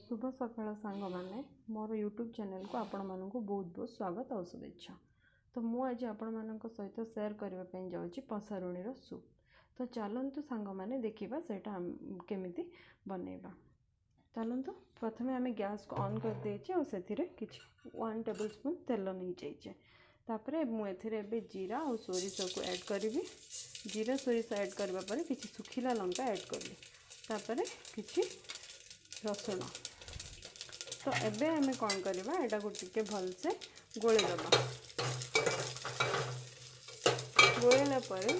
शुभ सकाळ सांग मैंने मोर यूट्यूब चैनल को आपण मानक बहुत बहुत स्वागत और शुभेच्छा। तो मुझे आज आपण मानक सहित शेयर करने जाऊँगी पसारुणीर सूप। तो चलतु सांग मैंने देखा सेटा केमिति बनैबा। चलतु प्रथमे आम गैस को ऑन कर देचे और से किछि 1 टेबल स्पून तेल नहीं जाइए। तापर मुझे जीरा और सोरिष को ऐड करी। जीरा सोरिष ऐड करबा परे किछि सुखिला लंका ऐड करली। तापर किछि रसुण। तो एबे आम कौन करवा एटा को टिके भलसे गोलेदबा। गोलेला परे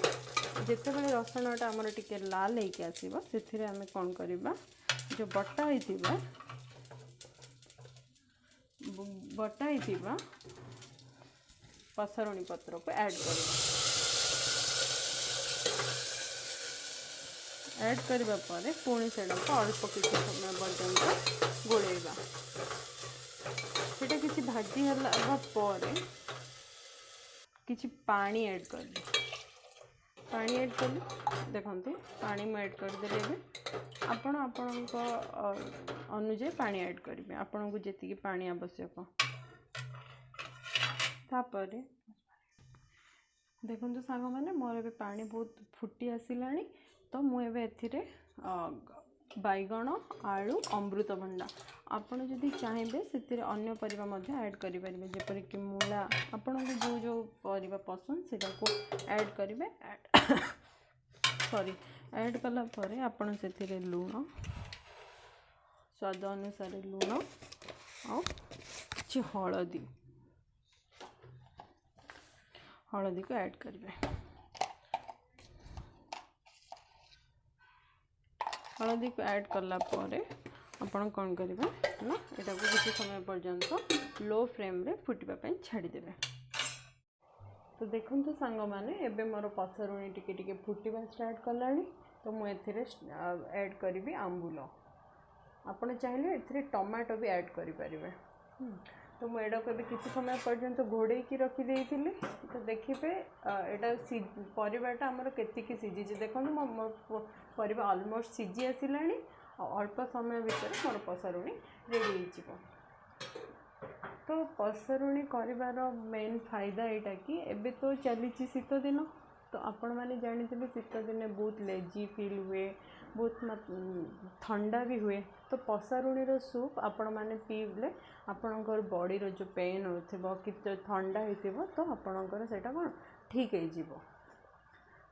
जितेबाला रसुणटा आमर टिके लाल होके आसीबो सेथिरे आम कौन करवा जो बटा होइतिबा पसरुणी पत्र को ऐड करवा। ऐड करबा परे पुणी सेटा को अल्प किछि समय पर्यंत गोलेबा। सेटा किछि भाजी हला परे किछि पानी ऐड कर। पानी ऐड कर देखंतु पानी में ऐड कर देले बे आपण अनुसार पानी ऐड करिवे आपण को जेतिकी पानी आवश्यक। तापरे देखंतु सांग माने मोर बे पानी बहुत फुटी आसिलानी। तो मुझे एथिरे बैगण आलू अमृतभंडा आपड़ जदि चाहिए से अन्य परिबा मध्य ऐड करि परिबे जेपरिक मूला आपन को जो जो परिबा पसंद सेटा को ऐड करिवे। ऐड कला परे आपन सेथिरे लूण स्वाद अनुसार लूण और किछि हळदी को ऐड करिवे। हळदी को ऐड कला परे आपण कौन करेंगे ना यहाँ को किसी समय पर्यंत लो फ्लेम रे फुटवा छाड़ी देवे। तो देखो सांग मैंने एबे मोर पसरुणी टिके टिके फुटवा स्टार्ट कलानी। तो मुझे ऐड करी आंबुल आपड़ चाहिए ए टमाटो भी ऐड करें। तो मुझे को किसी समय पर्यंत घोड़े की रखी। तो देखिए यहाँ परिवाटा आमर केतिकी सीझी देखो मोर परिवा ऑलमोस्ट सीझी आसिलानी। अल्प समय भितर मोर पसरुणी रेडी हो। तो पसरुणी कर मेन फायदा यहाँ कि एबे तो चली शीत दिन। तो आपण मैंने जानी शीत दिन बहुत लेजी फील हुए बहुत ठंडा भी हुए। तो पसरुणीर सूप आपण मैंने पीले आपणकर बॉडी रो जो पेन हो कि ठंडा हो तो आपणकर सेटा कौन ठीक हो।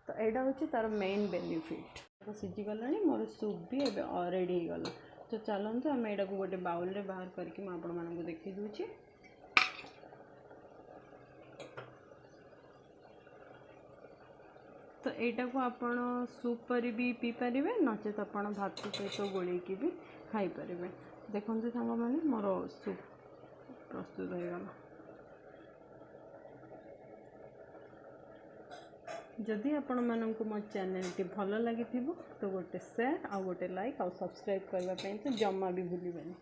तो यहाँ हूँ तार मेन बेनिफिट। तो सीझीगला मोर सूप भी एवं रेडी हो गला। तो चलते आम यहाँ को गोटे बाउल रे बाहर करके आपण मानक देखी दूची। तो यहाँ को आपण सूप पर भी पी पारे नचेत आपण भात सहित गोलैकी भी खाई पारे। देखो सांग मैंने मोर सूप प्रस्तुत हो गला। जदि आपण मानक मो चैनल टी भल लगी तो गोटे शेयर आ गोटे लाइक आ सब्सक्राइब करने तो जमा भी भूलिबेनी।